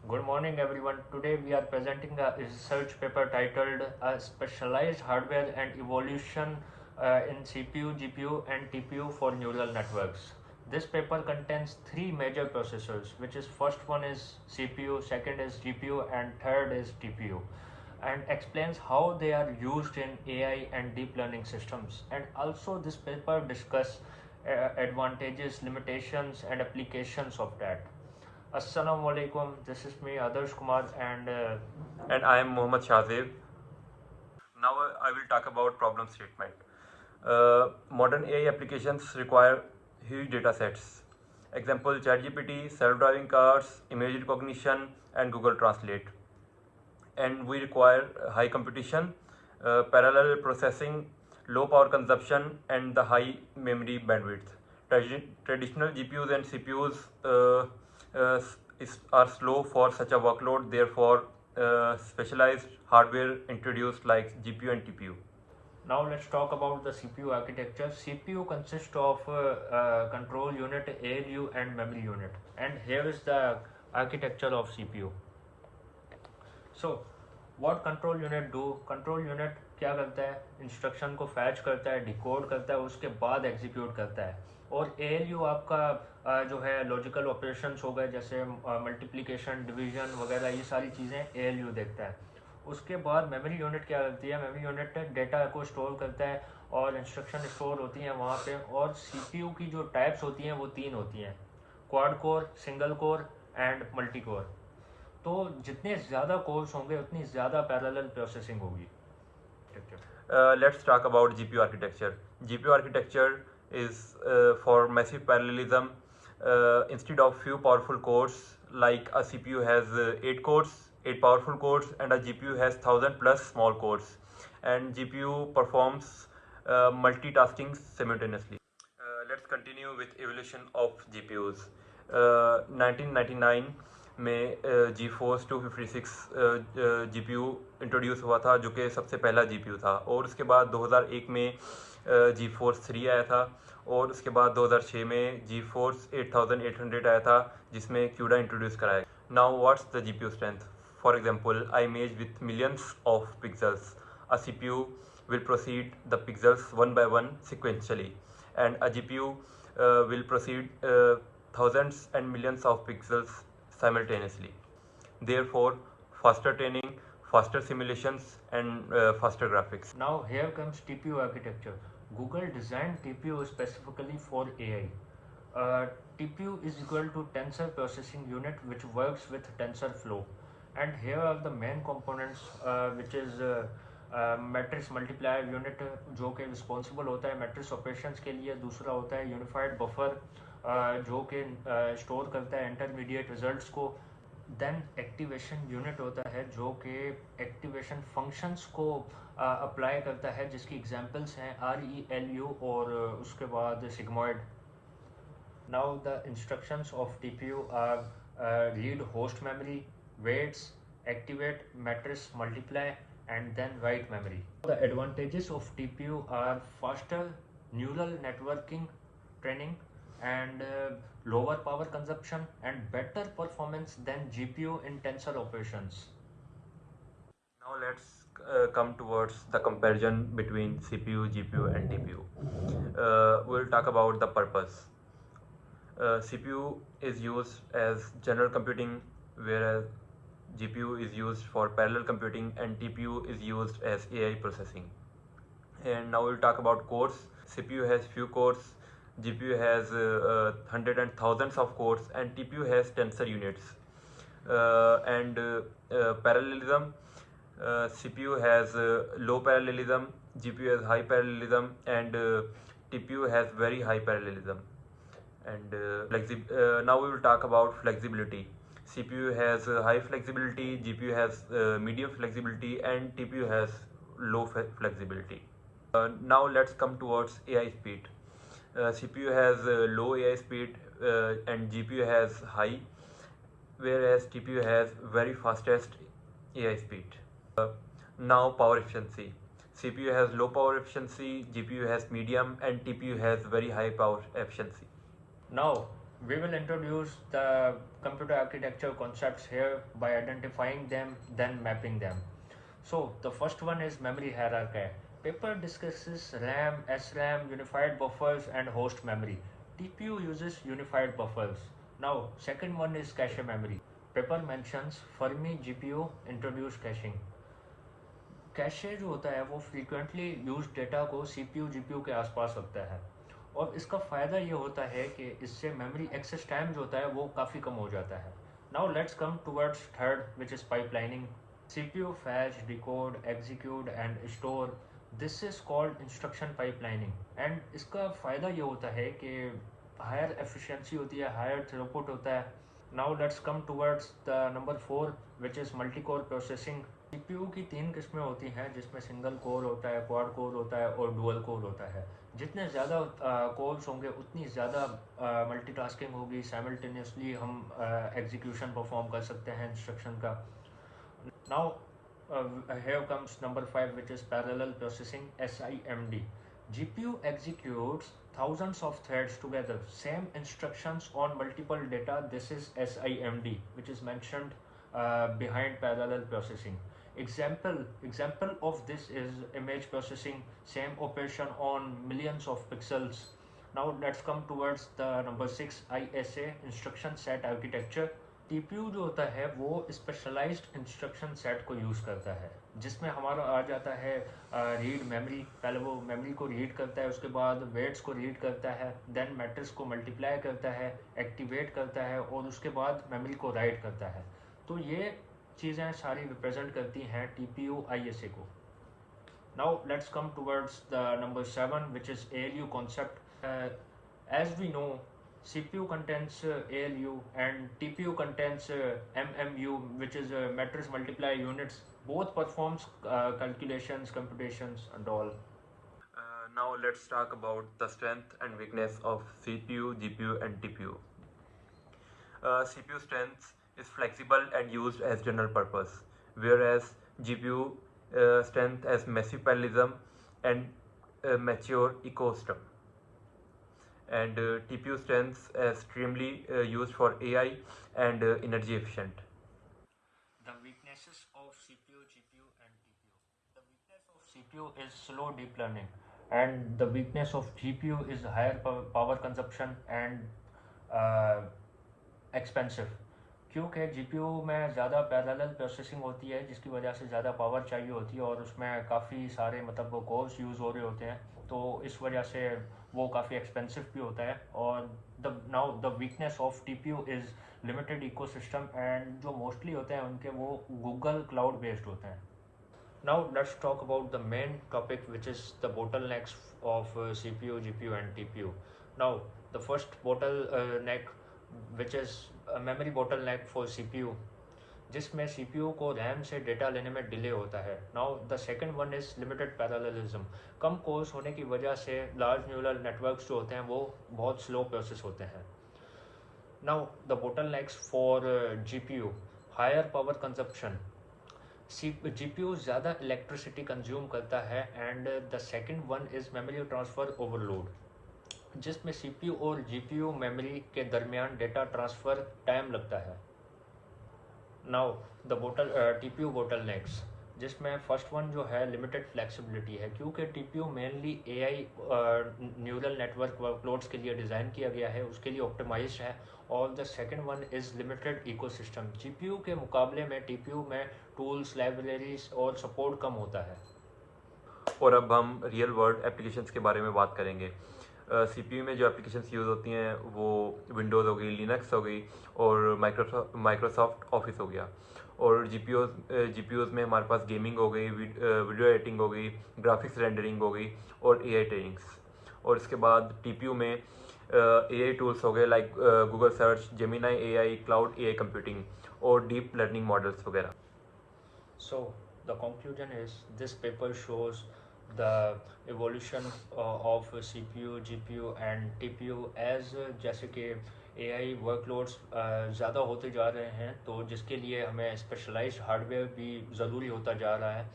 Good morning, everyone. Today we are presenting a research paper titled Specialized Hardware and Evolution in CPU, GPU, and TPU for Neural Networks. This paper contains three major processors, which is first one is CPU, second is GPU, and third is TPU, and explains how they are used in AI and deep learning systems. And also, this paper discuss advantages, limitations, and applications of that. Assalamu alaikum. This is me, Adarsh Kumar, And I am Mohammad Shahzeb. Now I will talk about problem statement. Modern AI applications require huge data sets. Example: ChatGPT, self-driving cars, image recognition, and Google Translate. And we require high computation, parallel processing, low power consumption, and the high memory bandwidth. Traditional GPUs and CPUs uh, are slow for such a workload. Therefore, specialized hardware introduced like GPU and TPU. now let's talk about the CPU architecture. CPU consists of control unit, ALU, and memory unit. And here is the architecture of CPU. So, what control unit do? Control unit क्या करता है? Instruction को fetch करता है, decode करता है, उसके बाद एग्जीक्यूट करता है. और ALU आपका जो है लॉजिकल ऑपरेशंस हो गए, जैसे मल्टीप्लिकेशन, डिवीजन वगैरह, ये सारी चीज़ें ALU देखता है. उसके बाद मेमोरी यूनिट क्या करती है? मेमोरी यूनिट डेटा को स्टोर करता है और इंस्ट्रक्शन स्टोर होती हैं वहाँ पे. और CPU की जो टाइप्स होती हैं वो तीन होती हैं: quad core, single core and multi core. तो जितने ज़्यादा कोर्स होंगे उतनी ज़्यादा पैरेलल प्रोसेसिंग होगी. Let's talk about GPU architecture. GPU architecture is for massive parallelism. Instead of few powerful cores, like a CPU has 8 cores, 8 powerful cores, and a GPU has 1000 plus small cores. And GPU performs multitasking simultaneously. Let's continue with evolution of GPUs. 1999 में GeForce 256 G P U introduce हुआ था, जो कि सबसे पहला जी P you था. और उसके बाद 2001 में जी फोर्स 3 आया था. और उसके बाद 2006 में जी फोर्स 8800 आया था, जिसमें क्यूडा इंट्रोड्यूस कराया. Now what's the ji P you strength? For example, I image with millions of pixels. A CPU will proceed the pixels one by one sequentially, and a GPU will proceed thousands and millions of pixels simultaneously. Therefore, faster training, faster simulations, and faster graphics. Now here comes TPU architecture. Google designed TPU specifically for AI. TPU is equal to Tensor Processing Unit, which works with TensorFlow. And here are the main components, which is matrix multiplier unit, जो कि responsible होता है matrix operations के लिए. दूसरा होता है unified buffer, जो कि स्टोर करता है इंटरमीडिएट रिजल्ट्स को. देन एक्टिवेशन यूनिट होता है जो कि एक्टिवेशन फंक्शंस को अप्लाई करता है, जिसकी एग्जांपल्स हैं ReLU और उसके बाद sigmoid. Now the instructions of TPU are read host memory, weights, activate matrix multiply, and then write memory. The advantages of TPU are faster neural networking training and lower power consumption and better performance than GPU in tensor operations. Now let's come towards the comparison between CPU, GPU, and TPU. We'll talk about the purpose. CPU is used as general computing, whereas GPU is used for parallel computing, and TPU is used as AI processing. And now we'll talk about cores. CPU has few cores, GPU has hundreds and thousands of cores, and TPU has tensor units. And parallelism, CPU has low parallelism, GPU has high parallelism, and TPU has very high parallelism. And now we will talk about flexibility. CPU has high flexibility, GPU has medium flexibility, and TPU has low flexibility. Now let's come towards AI speed. CPU has low AI speed, and GPU has high, whereas TPU has very fastest AI speed. Now power efficiency. CPU has low power efficiency, GPU has medium, and TPU has very high power efficiency. Now We will introduce the computer architecture concepts here by identifying them, then mapping them. So the first one is memory hierarchy. Paper discusses RAM, SRAM, unified buffers, and host memory. TPU uses unified buffers. Now, second one is cache memory. Paper mentions Fermi GPU introduced caching. Cache जो होता है वो frequently use data को CPU GPU के आसपास रखता है और इसका फ़ायदा ये होता है कि इससे मेमोरी एक्सेस टाइम जो होता है वो काफ़ी कम हो जाता है. Now let's come towards third which is pipelining. CPU fetch, decode, execute and store. This is called instruction pipelining and इसका फ़ायदा ये होता है कि हायर एफिशिएंसी होती है, हायर थ्रूपुट होता है. Now let's come towards the number 4 which is multi core processing. CPU की 3 किस्में होती हैं जिसमें सिंगल कोर होता है, क्वाड कोर होता है और डुअल कोर होता है. जितने ज़्यादा कोर्स होंगे उतनी ज़्यादा मल्टीटास्किंग होगी, साइमल्टेनियसली हम एग्जीक्यूशन परफॉर्म कर सकते हैं इंस्ट्रक्शन का. Now here comes number 5 which is parallel processing, SIMD. GPU executes thousands of threads together, same instructions on multiple data. This is SIMD which is mentioned behind parallel processing. Example of this is image processing, same operation on millions of pixels. Now let's come towards the number 6, ISA, instruction set architecture. TPU जो होता है वो specialised instruction set को use करता है जिसमें हमारा आ जाता है रीड मेमोरी. पहले वो मेमोरी को रीड करता है, उसके बाद वेट्स को रीड करता है, देन मैट्रिक्स को मल्टीप्लाई करता है, एक्टिवेट करता है और उसके बाद मेमोरी को राइट करता है. तो ये चीज़ें सारी रिप्रेजेंट करती हैं टीपीयू आईएसए को. Now let's come towards the number 7 which is ALU concept. As we know, CPU contains ALU and TPU contains MMU, which is matrix multiply units. Both performs calculations, computations and all. Now let's talk about the strength and weakness of CPU, GPU and TPU. CPU strength is flexible and used as general purpose, whereas GPU strength as massive parallelism and mature ecosystem. And TPU strengths extremely used for AI and energy efficient. The weaknesses of CPU, GPU and TPU. The weakness of CPU is slow deep learning and the weakness of GPU is higher power consumption and expensive. क्योंकि GPU में ज़्यादा parallel processing होती है जिसकी वजह से ज़्यादा power चाहिए होती है और उसमें काफ़ी सारे मतलब कोर्स यूज़ हो रहे होते हैं, तो इस वजह से वो काफ़ी एक्सपेंसिव भी होता है. और the weakness of TPU is limited ecosystem and जो मोस्टली होते हैं उनके वो गूगल क्लाउड बेस्ड होते हैं. Now let's talk about the main topic which is the bottlenecks of CPU, GPU and TPU. Now the first bottleneck which is a memory bottleneck for CPU, जिसमें CPU को RAM से data लेने में delay होता है. Now the second one is limited parallelism. Come course होने की वजह से लार्ज न्यूरल नेटवर्क्स जो होते हैं वो बहुत स्लो प्रोसेस होते हैं. Now the bottlenecks for GPU, higher power consumption. GPU ज़्यादा इलेक्ट्रिसिटी कंज्यूम करता है and the second one is memory transfer overload, जिसमें CPU और GPU मेमोरी के दरमियान डेटा ट्रांसफ़र टाइम लगता है. नाउ द TPU बोटलनेक्स, जिसमें फर्स्ट वन जो है लिमिटेड फ्लेक्सिबिलिटी है क्योंकि TPU mainly AI neural network workloads के लिए डिज़ाइन किया गया है, उसके लिए ऑप्टिमाइज्ड है. और the second one is limited ecosystem. GPU के मुकाबले में TPU में टूल्स, लाइब्रेरीज और सपोर्ट कम होता है. और अब हम रियल वर्ल्ड एप्लीकेशंस के बारे में बात करेंगे. CPU में जो एप्लीकेशंस यूज़ होती हैं वो विंडोज़ हो गई, लिनक्स हो गई और माइक्रोसॉफ्ट ऑफिस हो गया. और GPUs में हमारे पास गेमिंग हो गई, वीडियो एडिटिंग हो गई, ग्राफिक्स रेंडरिंग हो गई और AI ट्रेनिंग्स. और इसके बाद TPU में AI टूल्स हो गए like Google search, Gemini AI, cloud AI computing और डीप लर्निंग मॉडल्स वगैरह. So the conclusion is this paper shows the evolution of CPU, GPU and TPU as जैसे कि AI वर्कलोड्स ज़्यादा होते जा रहे हैं तो जिसके लिए हमें स्पेशलाइज्ड हार्डवेयर भी ज़रूरी होता जा रहा है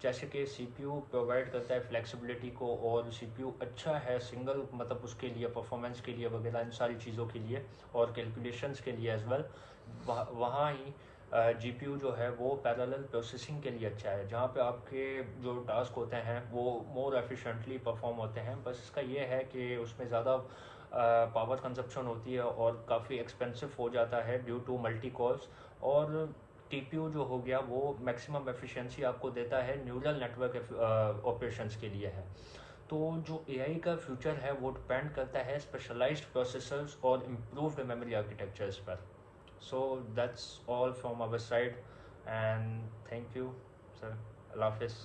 जैसे कि CPU प्रोवाइड करता है फ्लेक्सिबिलिटी को, और CPU अच्छा है सिंगल मतलब उसके लिए परफॉर्मेंस के लिए वगैरह इन सारी चीज़ों के लिए, और कैलकुलेशंस के लिए एज वेल। वहाँ ही GPU जो है वो पैरेलल प्रोसेसिंग के लिए अच्छा है, जहाँ पे आपके जो टास्क होते हैं वो मोर एफिशिएंटली परफॉर्म होते हैं। बस इसका ये है कि उसमें ज़्यादा पावर कंजप्शन होती है और काफ़ी एक्सपेंसिव हो जाता है ड्यू टू मल्टी कोर्स। और TPU जो हो गया वो मैक्सिमम एफिशिएंसी आपको देता है, न्यूरल नेटवर्क ऑपरेशंस के लिए है। तो जो AI का फ्यूचर है वो डिपेंड करता है स्पेशलाइज्ड प्रोसेसर्स और इम्प्रूव्ड मेमोरी आर्किटेक्चर्स पर। So that's all from our side, and thank you, sir. Allah Hafiz.